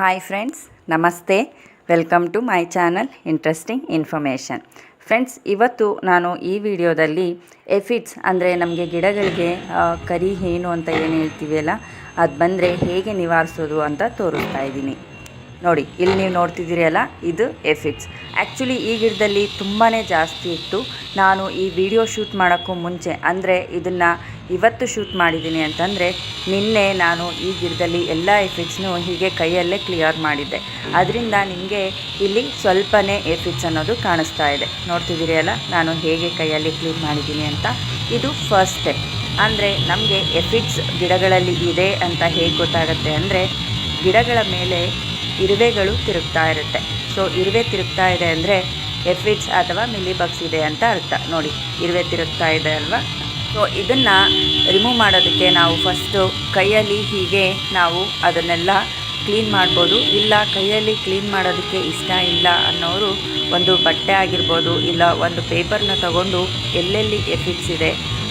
Hi friends, ನಮಸ್ತೆ. Welcome to my channel interesting information. Friends, ಇವತ್ತು ನಾನು ಈ ವಿಡಿಯೋದಲ್ಲಿ ಎಫಿಡ್ಸ್ ಅಂದರೆ ನಮಗೆ ಗಿಡಗಳಿಗೆ ಕರಿ ಹೇನು ಅಂತ ಏನು ಹೇಳ್ತೀವಲ್ಲ, ಅದು ಬಂದರೆ ಹೇಗೆ ನಿವಾರಿಸೋದು ಅಂತ ತೋರಿಸ್ತಾ ಇದ್ದೀನಿ. ನೋಡಿ, ಇಲ್ಲಿ ನೀವು ನೋಡ್ತಿದ್ದೀರಲ್ಲ, ಇದು ಎಫಿಡ್ಸ್. ಆ್ಯಕ್ಚುಲಿ ಈ ಗಿಡದಲ್ಲಿ ತುಂಬಾ ಜಾಸ್ತಿ ಇತ್ತು. ನಾನು ಈ ವಿಡಿಯೋ ಶೂಟ್ ಮಾಡೋಕ್ಕೂ ಮುಂಚೆ, ಅಂದರೆ ಇದನ್ನು ಇವತ್ತು ಶೂಟ್ ಮಾಡಿದ್ದೀನಿ ಅಂತಂದರೆ, ನಿನ್ನೆ ನಾನು ಈ ಗಿಡದಲ್ಲಿ ಎಲ್ಲ ಎಫಿಡ್ಸ್ನೂ ಹೀಗೆ ಕೈಯಲ್ಲೇ ಕ್ಲಿಯರ್ ಮಾಡಿದ್ದೆ. ಅದರಿಂದ ನಿಮಗೆ ಇಲ್ಲಿ ಸ್ವಲ್ಪನೇ ಎಫಿಡ್ಸ್ ಅನ್ನೋದು ಕಾಣಿಸ್ತಾ ಇದೆ. ನೋಡ್ತಿದ್ದೀರಲ್ಲ, ನಾನು ಹೇಗೆ ಕೈಯಲ್ಲಿ ಕ್ಲೀನ್ ಮಾಡಿದ್ದೀನಿ ಅಂತ. ಇದು ಫಸ್ಟ್ ಸ್ಟೆಪ್. ಅಂದರೆ ನಮಗೆ ಎಫಿಡ್ಸ್ ಗಿಡಗಳಲ್ಲಿ ಇದೆ ಅಂತ ಹೇಗೆ ಗೊತ್ತಾಗುತ್ತೆ ಅಂದರೆ, ಗಿಡಗಳ ಮೇಲೆ ಇರುವೆಗಳು ತಿರುಗ್ತಾ ಇರುತ್ತೆ. ಸೊ ಇರುವೆ ತಿರುಗ್ತಾ ಇದೆ ಅಂದರೆ ಎಫಿಡ್ಸ್ ಅಥವಾ ಮಿಲಿಬಗ್ಸ್ ಇದೆ ಅಂತ ಅರ್ಥ. ನೋಡಿ, ಇರುವೆ ತಿರುಗ್ತಾ ಇದೆ ಅಲ್ವಾ. ಸೊ ಇದನ್ನು ರಿಮೂವ್ ಮಾಡೋದಕ್ಕೆ ನಾವು ಫಸ್ಟು ಕೈಯಲ್ಲಿ ಹೀಗೆ ನಾವು ಅದನ್ನೆಲ್ಲ ಕ್ಲೀನ್ ಮಾಡ್ಬೋದು. ಇಲ್ಲ ಕೈಯಲ್ಲಿ ಕ್ಲೀನ್ ಮಾಡೋದಕ್ಕೆ ಇಷ್ಟ ಇಲ್ಲ ಅನ್ನೋರು ಒಂದು ಬಟ್ಟೆ ಆಗಿರ್ಬೋದು, ಇಲ್ಲ ಒಂದು ಪೇಪರ್ನ ತಗೊಂಡು ಎಲ್ಲೆಲ್ಲಿ ಎಫಿಡ್ಸ್ ಇದೆ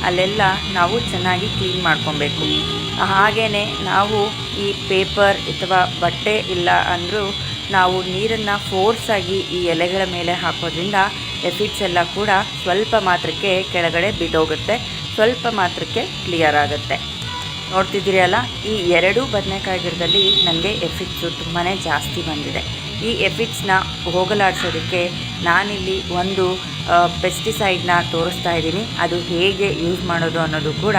ಅಲ್ಲೆಲ್ಲ ನಾವು ಚೆನ್ನಾಗಿ ಕ್ಲೀನ್ ಮಾಡ್ಕೊಬೇಕು. ಹಾಗೆಯೇ ನಾವು ಈ ಪೇಪರ್ ಅಥವಾ ಬಟ್ಟೆ ಇಲ್ಲ ಅಂದರೂ ನಾವು ನೀರನ್ನು ಫೋರ್ಸಾಗಿ ಈ ಎಲೆಗಳ ಮೇಲೆ ಹಾಕೋದ್ರಿಂದ ಎಫಿಡ್ಸ್ ಎಲ್ಲ ಕೂಡ ಸ್ವಲ್ಪ ಮಾತ್ರಕ್ಕೆ ಕೆಳಗಡೆ ಬಿದ್ದೋಗುತ್ತೆ, ಸ್ವಲ್ಪ ಮಾತ್ರಕ್ಕೆ ಕ್ಲಿಯರ್ ಆಗುತ್ತೆ. ನೋಡ್ತಿದ್ದೀರಲ್ಲ, ಈ ಎರಡೂ ಬದನೆಕಾಯಿ ಗಿಡದಲ್ಲಿ ನನಗೆ ಎಫಿಡ್ಸು ತುಂಬಾ ಜಾಸ್ತಿ ಬಂದಿದೆ. ಈ ಎಫಿಡ್ಸ್ನ ಹೋಗಲಾಡಿಸೋದಕ್ಕೆ ನಾನಿಲ್ಲಿ ಒಂದು ಪೆಸ್ಟಿಸೈಡ್ನ ತೋರಿಸ್ತಾ ಇದ್ದೀನಿ. ಅದು ಹೇಗೆ ಯೂಸ್ ಮಾಡೋದು ಅನ್ನೋದು ಕೂಡ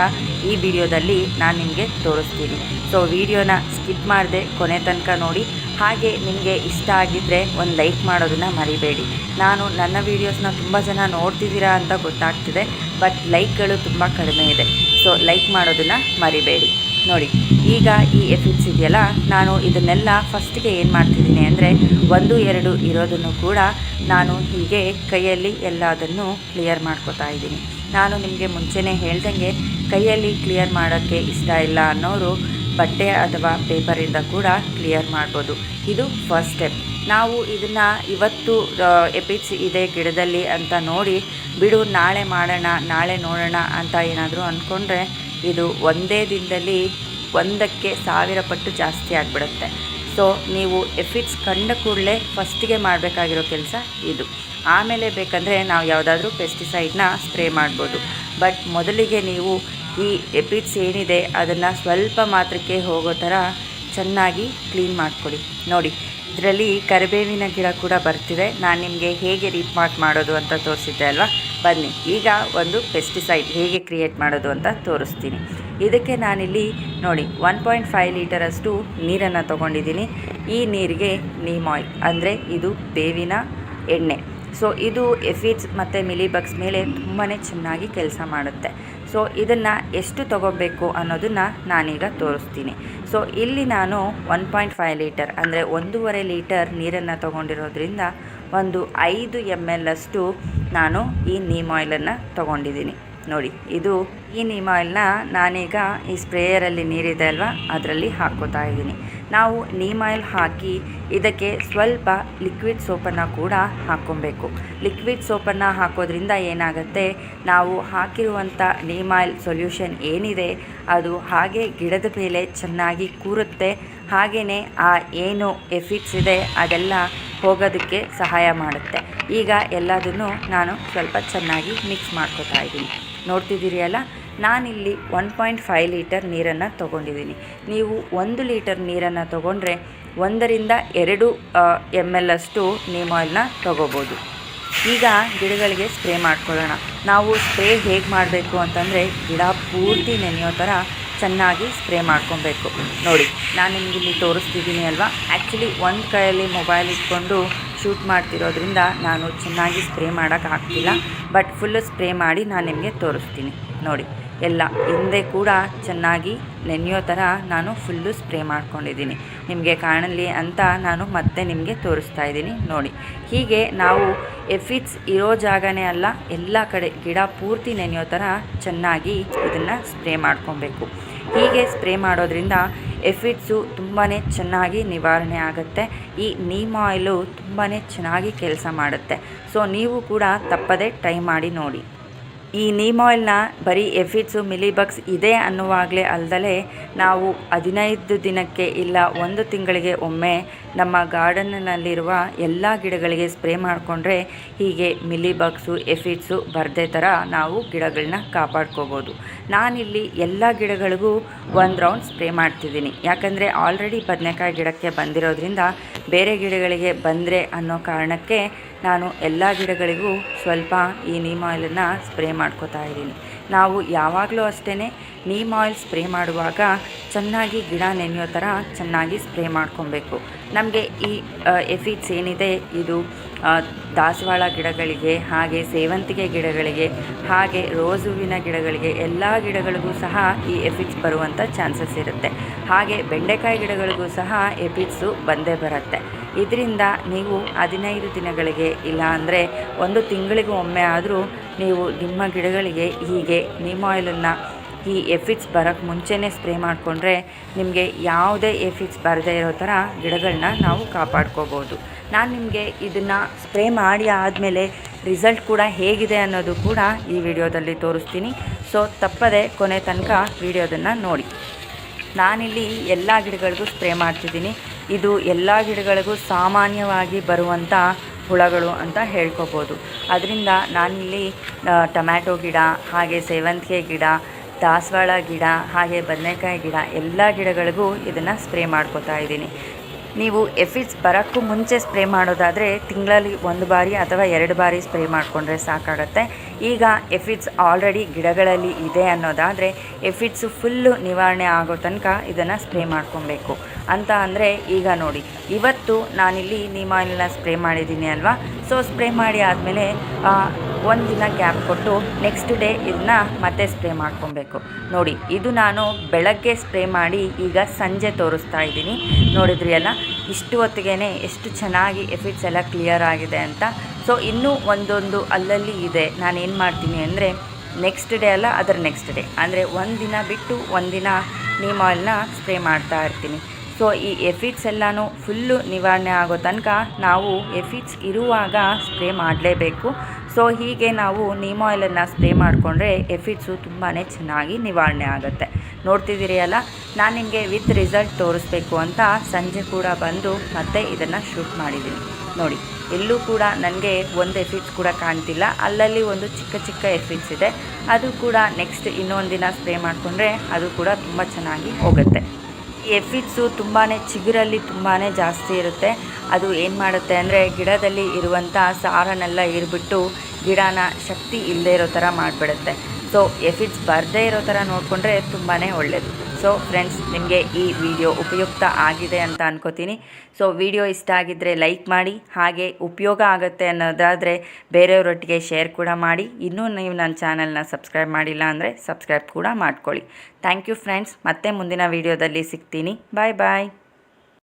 ಈ ವಿಡಿಯೋದಲ್ಲಿ ನಾನು ನಿಮಗೆ ತೋರಿಸ್ತೀನಿ. ಸೊ ವಿಡಿಯೋನ ಸ್ಕಿಪ್ ಮಾಡದೆ ಕೊನೆ ತನಕ ನೋಡಿ. ಹಾಗೆ ನಿಮಗೆ ಇಷ್ಟ ಆಗಿದ್ದರೆ ಒಂದು ಲೈಕ್ ಮಾಡೋದನ್ನು ಮರಿಬೇಡಿ. ನಾನು ನನ್ನ ವೀಡಿಯೋಸ್ನ ತುಂಬ ಜನ ನೋಡ್ತಿದ್ದೀರಾ ಅಂತ ಗೊತ್ತಾಗ್ತಿದೆ, ಬಟ್ ಲೈಕ್ಗಳು ತುಂಬ ಕಡಿಮೆ ಇದೆ. ಸೊ ಲೈಕ್ ಮಾಡೋದನ್ನು ಮರಿಬೇಡಿ. ನೋಡಿ, ಈಗ ಈ ಎಫಿಡ್ಸ್ ಇದೆಯಲ್ಲ, ನಾನು ಇದನ್ನೆಲ್ಲ ಫಸ್ಟಿಗೆ ಏನು ಮಾಡ್ತಿದ್ದೀನಿ ಅಂದರೆ, 1-2 ಇರೋದನ್ನು ಕೂಡ ನಾನು ಹೀಗೆ ಕೈಯಲ್ಲಿ ಎಲ್ಲದನ್ನು ಕ್ಲಿಯರ್ ಮಾಡ್ಕೋತಾ ಇದ್ದೀನಿ. ನಾನು ನಿಮಗೆ ಮುಂಚೆನೇ ಹೇಳ್ದಂಗೆ ಕೈಯಲ್ಲಿ ಕ್ಲಿಯರ್ ಮಾಡೋಕ್ಕೆ ಇಷ್ಟ ಇಲ್ಲ ಅನ್ನೋರು ಬಟ್ಟೆ ಅಥವಾ ಪೇಪರಿಂದ ಕೂಡ ಕ್ಲಿಯರ್ ಮಾಡ್ಬೋದು. ಇದು ಫಸ್ಟ್ ಸ್ಟೆಪ್. ನಾವು ಇದನ್ನು ಇವತ್ತು ಎಫಿಡ್ಸ್ ಇದೆ ಗಿಡದಲ್ಲಿ ಅಂತ ನೋಡಿ ಬಿಡು, ನಾಳೆ ಮಾಡೋಣ, ನಾಳೆ ನೋಡೋಣ ಅಂತ ಏನಾದರೂ ಅಂದ್ಕೊಂಡ್ರೆ ಇದು ಒಂದೇ ದಿನದಲ್ಲಿ 1ಕ್ಕೆ 1000 ಪಟ್ಟು ಜಾಸ್ತಿ ಆಗಿಬಿಡುತ್ತೆ. ಸೊ ನೀವು ಎಫಿಡ್ಸ್ ಕಂಡ ಕೂಡಲೇ ಫಸ್ಟಿಗೆ ಮಾಡಬೇಕಾಗಿರೋ ಕೆಲಸ ಇದು. ಆಮೇಲೆ ಬೇಕಂದರೆ ನಾವು ಯಾವುದಾದ್ರೂ ಪೆಸ್ಟಿಸೈಡ್ನ ಸ್ಪ್ರೇ ಮಾಡ್ಬೋದು. ಬಟ್ ಮೊದಲಿಗೆ ನೀವು ಈ ಎಫಿಡ್ಸ್ ಏನಿದೆ ಅದನ್ನು ಸ್ವಲ್ಪ ಮಾತ್ರಕ್ಕೆ ಹೋಗೋ ಥರ ಚೆನ್ನಾಗಿ ಕ್ಲೀನ್ ಮಾಡ್ಕೊಳ್ಳಿ. ನೋಡಿ, ಇದರಲ್ಲಿ ಕರಿಬೇವಿನ ಗಿಡ ಕೂಡ ಬರ್ತಿದೆ. ನಾನು ನಿಮಗೆ ಹೇಗೆ ರೀಪಾಟ್ ಮಾಡೋದು ಅಂತ ತೋರಿಸಿದ್ದೆ ಅಲ್ವಾ. ಬನ್ನಿ, ಈಗ ಒಂದು ಪೆಸ್ಟಿಸೈಡ್ ಹೇಗೆ ಕ್ರಿಯೇಟ್ ಮಾಡೋದು ಅಂತ ತೋರಿಸ್ತೀನಿ. ಇದಕ್ಕೆ ನಾನಿಲ್ಲಿ ನೋಡಿ 1.5 ಲೀಟರಷ್ಟು ನೀರನ್ನು ತೊಗೊಂಡಿದ್ದೀನಿ. ಈ ನೀರಿಗೆ ನೀಮ್ ಆಯಿಲ್ ಅಂದರೆ ಇದು ಬೇವಿನ ಎಣ್ಣೆ. ಸೊ ಇದು ಎಫಿಡ್ಸ್ ಮತ್ತು ಮಿಲಿಬಗ್ಸ್ ಮೇಲೆ ತುಂಬಾ ಚೆನ್ನಾಗಿ ಕೆಲಸ ಮಾಡುತ್ತೆ. ಸೊ ಇದನ್ನು ಎಷ್ಟು ತೊಗೋಬೇಕು ಅನ್ನೋದನ್ನು ನಾನೀಗ ತೋರಿಸ್ತೀನಿ. ಸೊ ಇಲ್ಲಿ ನಾನು 1.5 ಲೀಟರ್ ಅಂದರೆ 1.5 ಲೀಟರ್ ನೀರನ್ನು ತೊಗೊಂಡಿರೋದ್ರಿಂದ ಒಂದು 5 ml ಅಷ್ಟು ನಾನು ಈ ನೀಮ್ ಆಯಿಲನ್ನು ತೊಗೊಂಡಿದ್ದೀನಿ. ನೋಡಿ, ಇದು ಈ ನೀಮ್ ಆಯಿಲ್ನ ನಾನೀಗ ಈ ಸ್ಪ್ರೇಯರಲ್ಲಿ ನೀರಿದೆ ಅಲ್ವಾ, ಅದರಲ್ಲಿ ಹಾಕ್ಕೋತಾ ಇದ್ದೀನಿ. ನಾವು ನೀಮ್ ಆಯಿಲ್ ಹಾಕಿ ಇದಕ್ಕೆ ಸ್ವಲ್ಪ ಲಿಕ್ವಿಡ್ ಸೋಪನ್ನು ಕೂಡ ಹಾಕ್ಕೊಬೇಕು. ಲಿಕ್ವಿಡ್ ಸೋಪನ್ನು ಹಾಕೋದ್ರಿಂದ ಏನಾಗುತ್ತೆ, ನಾವು ಹಾಕಿರುವಂಥ ನೀಮ್ ಆಯಿಲ್ ಸೊಲ್ಯೂಷನ್ ಏನಿದೆ ಅದು ಹಾಗೆ ಗಿಡದ ಮೇಲೆ ಚೆನ್ನಾಗಿ ಕೂರುತ್ತೆ. ಹಾಗೆಯೇ ಆ ಏನು ಎಫಿಡ್ಸ್ ಇದೆ ಅದೆಲ್ಲ ಹೋಗೋದಕ್ಕೆ ಸಹಾಯ ಮಾಡುತ್ತೆ. ಈಗ ಎಲ್ಲದನ್ನು ನಾನು ಸ್ವಲ್ಪ ಚೆನ್ನಾಗಿ ಮಿಕ್ಸ್ ಮಾಡ್ಕೋತಾ ಇದ್ದೀನಿ. ನೋಡ್ತಿದ್ದೀರಿ ಅಲ್ಲ, ನಾನಿಲ್ಲಿ 1.5 ಲೀಟರ್ ನೀರನ್ನು ತೊಗೊಂಡಿದ್ದೀನಿ. ನೀವು 1 ಲೀಟರ್ ನೀರನ್ನು ತೊಗೊಂಡ್ರೆ 1-2 ml ಅಷ್ಟು ನೀಮ್ ಆಯಿಲ್ನ ತೊಗೋಬೋದು. ಈಗ ಗಿಡಗಳಿಗೆ ಸ್ಪ್ರೇ ಮಾಡ್ಕೊಳ್ಳೋಣ. ನಾವು ಸ್ಪ್ರೇ ಹೇಗೆ ಮಾಡಬೇಕು ಅಂತಂದರೆ, ಗಿಡ ಪೂರ್ತಿ ನೆನೆಯೋ ಥರ ಚೆನ್ನಾಗಿ ಸ್ಪ್ರೇ ಮಾಡ್ಕೊಬೇಕು. ನೋಡಿ, ನಾನು ನಿಮಗೆ ಇಲ್ಲಿ ತೋರಿಸ್ತಿದ್ದೀನಿ ಅಲ್ವಾ. ಆ್ಯಕ್ಚುಲಿ ಒಂದು ಕೈಯಲ್ಲಿ ಮೊಬೈಲ್ ಇಟ್ಕೊಂಡು ಶೂಟ್ ಮಾಡ್ತಿರೋದ್ರಿಂದ ನಾನು ಚೆನ್ನಾಗಿ ಸ್ಪ್ರೇ ಮಾಡೋಕ್ಕಾಗ್ತಿಲ್ಲ, ಬಟ್ ಫುಲ್ಲು ಸ್ಪ್ರೇ ಮಾಡಿ ನಾನು ನಿಮಗೆ ತೋರಿಸ್ತೀನಿ. ನೋಡಿ, ಎಲ್ಲ ಹಿಂದೆ ಕೂಡ ಚೆನ್ನಾಗಿ ನೆನೆಯೋ ಥರ ನಾನು ಫುಲ್ಲು ಸ್ಪ್ರೇ ಮಾಡ್ಕೊಂಡಿದ್ದೀನಿ. ನಿಮಗೆ ಕಾಣಲಿ ಅಂತ ನಾನು ಮತ್ತೆ ನಿಮಗೆ ತೋರಿಸ್ತಾ ಇದ್ದೀನಿ. ನೋಡಿ, ಹೀಗೆ ನಾವು ಎಫಿಡ್ಸ್ ಇರೋ ಜಾಗನೇ ಅಲ್ಲ, ಎಲ್ಲ ಕಡೆ ಗಿಡ ಪೂರ್ತಿ ನೆನೆಯೋ ಥರ ಚೆನ್ನಾಗಿ ಇದನ್ನು ಸ್ಪ್ರೇ ಮಾಡ್ಕೊಬೇಕು. ಹೀಗೆ ಸ್ಪ್ರೇ ಮಾಡೋದ್ರಿಂದ ಎಫಿಡ್ಸು ತುಂಬಾ ಚೆನ್ನಾಗಿ ನಿವಾರಣೆ ಆಗುತ್ತೆ. ಈ ನೀಮ್ ಆಯಿಲು ತುಂಬಾ ಚೆನ್ನಾಗಿ ಕೆಲಸ ಮಾಡುತ್ತೆ. ಸೊ ನೀವು ಕೂಡ ತಪ್ಪದೆ ಟ್ರೈ ಮಾಡಿ ನೋಡಿ. ಈ ನೀಮ್ ಆಯಿಲ್ನ ಬರೀ ಎಫಿಡ್ಸು ಮಿಲಿಬಗ್ಸ್ ಇದೆ ಅನ್ನುವಾಗಲೇ ಅಲ್ಲದೆ ನಾವು 15 ದಿನಕ್ಕೆ ಇಲ್ಲ 1 ತಿಂಗಳಿಗೆ ಒಮ್ಮೆ ನಮ್ಮ ಗಾರ್ಡನ್ನಲ್ಲಿರುವ ಎಲ್ಲ ಗಿಡಗಳಿಗೆ ಸ್ಪ್ರೇ ಮಾಡಿಕೊಂಡ್ರೆ ಹೀಗೆ ಮಿಲಿಬಗ್ಸು ಎಫಿಡ್ಸು ಬರದೇ ಥರ ನಾವು ಗಿಡಗಳನ್ನ ಕಾಪಾಡ್ಕೋಬೋದು. ನಾನಿಲ್ಲಿ ಎಲ್ಲ ಗಿಡಗಳಿಗೂ 1 ರೌಂಡ್ ಸ್ಪ್ರೇ ಮಾಡ್ತಿದ್ದೀನಿ. ಯಾಕಂದರೆ ಆಲ್ರೆಡಿ ಬದನೆಕಾಯಿ ಗಿಡಕ್ಕೆ ಬಂದಿರೋದ್ರಿಂದ ಬೇರೆ ಗಿಡಗಳಿಗೆ ಬಂದರೆ ಅನ್ನೋ ಕಾರಣಕ್ಕೆ ನಾನು ಎಲ್ಲ ಗಿಡಗಳಿಗೂ ಸ್ವಲ್ಪ ಈ ನೀಮ್ ಆಯಿಲನ್ನು ಸ್ಪ್ರೇ ಮಾಡ್ಕೋತಾ ಇದ್ದೀನಿ. ನಾವು ಯಾವಾಗಲೂ ಅಷ್ಟೇ ನೀಮ್ ಆಯಿಲ್ ಸ್ಪ್ರೇ ಮಾಡುವಾಗ ಚೆನ್ನಾಗಿ ಗಿಡ ನೆನೆಯೋ ಥರ ಚೆನ್ನಾಗಿ ಸ್ಪ್ರೇ ಮಾಡ್ಕೊಬೇಕು. ನಮಗೆ ಈ ಎಫಿಡ್ಸ್ ಏನಿದೆ ಇದು ದಾಸವಾಳ ಗಿಡಗಳಿಗೆ, ಹಾಗೆ ಸೇವಂತಿಗೆ ಗಿಡಗಳಿಗೆ, ಹಾಗೆ ರೋಸ್ ಹೂವಿನ ಗಿಡಗಳಿಗೆ, ಎಲ್ಲ ಗಿಡಗಳಿಗೂ ಸಹ ಈ ಎಫಿಡ್ಸ್ ಬರುವಂಥ ಚಾನ್ಸಸ್ ಇರುತ್ತೆ. ಹಾಗೆ ಬೆಂಡೆಕಾಯಿ ಗಿಡಗಳಿಗೂ ಸಹ ಎಫಿಡ್ಸು ಬಂದೇ ಬರುತ್ತೆ. ಇದರಿಂದ ನೀವು 15 ದಿನಗಳಿಗೆ ಇಲ್ಲ ಅಂದರೆ 1 ತಿಂಗಳಿಗೆ ಒಮ್ಮೆ ಆದರೂ ನೀವು ನಿಮ್ಮ ಗಿಡಗಳಿಗೆ ಹೀಗೆ ನೀಮ್ ಆಯಿಲನ್ನು ಈ ಎಫಿಡ್ಸ್ ಬರೋಕ್ಕೆ ಮುಂಚೆನೇ ಸ್ಪ್ರೇ ಮಾಡಿಕೊಂಡ್ರೆ ನಿಮಗೆ ಯಾವುದೇ ಎಫಿಡ್ಸ್ ಬರದೇ ಇರೋ ಥರ ಗಿಡಗಳನ್ನ ನಾವು ಕಾಪಾಡ್ಕೋಬೋದು. ನಾನು ನಿಮಗೆ ಇದನ್ನು ಸ್ಪ್ರೇ ಮಾಡಿ ಆದಮೇಲೆ ರಿಸಲ್ಟ್ ಕೂಡ ಹೇಗಿದೆ ಅನ್ನೋದು ಕೂಡ ಈ ವಿಡಿಯೋದಲ್ಲಿ ತೋರಿಸ್ತೀನಿ. ಸೊ ತಪ್ಪದೆ ಕೊನೆ ತನಕ ವಿಡಿಯೋದನ್ನು ನೋಡಿ. ನಾನಿಲ್ಲಿ ಎಲ್ಲ ಗಿಡಗಳಿಗೂ ಸ್ಪ್ರೇ ಮಾಡ್ತಿದ್ದೀನಿ. ಇದು ಎಲ್ಲ ಗಿಡಗಳಿಗೂ ಸಾಮಾನ್ಯವಾಗಿ ಬರುವಂಥ ಹುಳಗಳು ಅಂತ ಹೇಳ್ಕೊಬೋದು. ಅದರಿಂದ ನಾನಿಲ್ಲಿ ಟೊಮ್ಯಾಟೊ ಗಿಡ, ಹಾಗೆ ಸೇವಂತಿಗೆ ಗಿಡ, ದಾಸವಾಳ ಗಿಡ, ಹಾಗೆ ಬದನೆಕಾಯಿ ಗಿಡ ಎಲ್ಲ ಗಿಡಗಳಿಗೂ ಇದನ್ನು ಸ್ಪ್ರೇ ಮಾಡ್ಕೋತಾ ಇದ್ದೀನಿ. ನೀವು ಎಫಿಡ್ಸ್ ಬರೋಕ್ಕೂ ಮುಂಚೆ ಸ್ಪ್ರೇ ಮಾಡೋದಾದರೆ ತಿಂಗಳಲ್ಲಿ 1 ಬಾರಿ ಅಥವಾ 2 ಬಾರಿ ಸ್ಪ್ರೇ ಮಾಡಿಕೊಂಡ್ರೆ ಸಾಕಾಗತ್ತೆ. ಈಗ ಎಫಿಡ್ಸ್ ಆಲ್ರೆಡಿ ಗಿಡಗಳಲ್ಲಿ ಇದೆ ಅನ್ನೋದಾದರೆ ಎಫಿಡ್ಸು ಫುಲ್ಲು ನಿವಾರಣೆ ಆಗೋ ತನಕ ಇದನ್ನು ಸ್ಪ್ರೇ ಮಾಡ್ಕೊಬೇಕು. ಅಂತ ಅಂದರೆ ಈಗ ನೋಡಿ, ಇವತ್ತು ನಾನಿಲ್ಲಿ ನೀಮ್ ಆಯಿಲನ್ನ ಸ್ಪ್ರೇ ಮಾಡಿದ್ದೀನಿ ಅಲ್ವಾ. ಸೊ ಸ್ಪ್ರೇ ಮಾಡಿ ಆದಮೇಲೆ 1 ದಿನ ಗ್ಯಾಪ್ ಕೊಟ್ಟು ನೆಕ್ಸ್ಟ್ ಡೇ ಇದನ್ನ ಮತ್ತೆ ಸ್ಪ್ರೇ ಮಾಡ್ಕೊಬೇಕು. ನೋಡಿ, ಇದು ನಾನು ಬೆಳಗ್ಗೆ ಸ್ಪ್ರೇ ಮಾಡಿ ಈಗ ಸಂಜೆ ತೋರಿಸ್ತಾ ಇದ್ದೀನಿ. ನೋಡಿದ್ರಿ ಅಲ್ಲ, ಇಷ್ಟು ಹೊತ್ತಿಗೆ ಎಷ್ಟು ಚೆನ್ನಾಗಿ ಎಫಿಡ್ಸ್ ಎಲ್ಲ ಕ್ಲಿಯರ್ ಆಗಿದೆ ಅಂತ. ಸೊ ಇನ್ನೂ ಒಂದೊಂದು ಅಲ್ಲಲ್ಲಿ ಇದೆ. ನಾನೇನು ಮಾಡ್ತೀನಿ ಅಂದರೆ ನೆಕ್ಸ್ಟ್ ಡೇ ಅಲ್ಲ, ಅದರ ನೆಕ್ಸ್ಟ್ ಡೇ ಅಂದರೆ 1 ದಿನ ಬಿಟ್ಟು 1 ದಿನ ನೀಮ್ ಆಯಿಲ್ನ ಸ್ಪ್ರೇ ಮಾಡ್ತಾ ಇರ್ತೀನಿ. ಸೊ ಈ ಎಫಿಡ್ಸ್ ಎಲ್ಲನೂ ಫುಲ್ಲು ನಿವಾರಣೆ ಆಗೋ ತನಕ ನಾವು ಎಫಿಡ್ಸ್ ಇರುವಾಗ ಸ್ಪ್ರೇ ಮಾಡಲೇಬೇಕು. ಸೊ ಹೀಗೆ ನಾವು ನೀಮ್ ಆಯಿಲನ್ನು ಸ್ಪ್ರೇ ಮಾಡಿಕೊಂಡ್ರೆ ಎಫಿಡ್ಸು ತುಂಬಾ ಚೆನ್ನಾಗಿ ನಿವಾರಣೆ ಆಗುತ್ತೆ. ನೋಡ್ತಿದ್ದೀರಿ ಅಲ್ಲ, ನಾನು ನಿಮಗೆ ವಿತ್ ರಿಸಲ್ಟ್ ತೋರಿಸ್ಬೇಕು ಅಂತ ಸಂಜೆ ಕೂಡ ಬಂದು ಮತ್ತೆ ಇದನ್ನು ಶೂಟ್ ಮಾಡಿದ್ದೀನಿ. ನೋಡಿ, ಎಲ್ಲೂ ಕೂಡ ನನಗೆ ಒಂದು ಎಫಿಡ್ಸ್ ಕೂಡ ಕಾಣ್ತಿಲ್ಲ. ಅಲ್ಲಲ್ಲಿ ಒಂದು ಚಿಕ್ಕ ಚಿಕ್ಕ ಎಫಿಡ್ಸ್ ಇದೆ. ಅದು ಕೂಡ ನೆಕ್ಸ್ಟ್ ಇನ್ನೊಂದು ದಿನ ಸ್ಪ್ರೇ ಮಾಡಿಕೊಂಡ್ರೆ ಅದು ಕೂಡ ತುಂಬ ಚೆನ್ನಾಗಿ ಹೋಗುತ್ತೆ. ಎಫಿಡ್ಸು ತುಂಬಾ ಚಿಗುರಲ್ಲಿ ತುಂಬಾ ಜಾಸ್ತಿ ಇರುತ್ತೆ. ಅದು ಏನು ಮಾಡುತ್ತೆ ಅಂದರೆ ಗಿಡದಲ್ಲಿ ಇರುವಂಥ ಸಾರನ್ನೆಲ್ಲ ಇರ್ಬಿಟ್ಟು ಗಿಡನ ಶಕ್ತಿ ಇಲ್ಲದೆ ಇರೋ ಥರ ಮಾಡಿಬಿಡುತ್ತೆ. ಸೊ ಎಫಿಡ್ಸ್ ಬರದೇ ಇರೋ ಥರ ನೋಡಿಕೊಂಡ್ರೆ ತುಂಬಾ ಒಳ್ಳೆಯದು. ಸೊ ಫ್ರೆಂಡ್ಸ್, ನಿಮಗೆ ಈ ವಿಡಿಯೋ ಉಪಯುಕ್ತ ಆಗಿದೆ ಅಂತ ಅನ್ಕೋತೀನಿ. ಸೊ ವಿಡಿಯೋ ಇಷ್ಟ ಆಗಿದ್ದರೆ ಲೈಕ್ ಮಾಡಿ, ಹಾಗೆ ಉಪಯೋಗ ಆಗುತ್ತೆ ಅನ್ನೋದಾದರೆ ಬೇರೆಯವರೊಟ್ಟಿಗೆ ಶೇರ್ ಕೂಡ ಮಾಡಿ. ಇನ್ನೂ ನೀವು ನನ್ನ ಚಾನಲ್ನ ಸಬ್ಸ್ಕ್ರೈಬ್ ಮಾಡಿಲ್ಲ ಅಂದರೆ ಸಬ್ಸ್ಕ್ರೈಬ್ ಕೂಡ ಮಾಡ್ಕೊಳ್ಳಿ. Thank you friends. ಮತ್ತೆ ಮುಂದಿನ ವಿಡಿಯೋದಲ್ಲಿ ಸಿಗ್ತೀನಿ. ಬಾಯ್ ಬಾಯ್.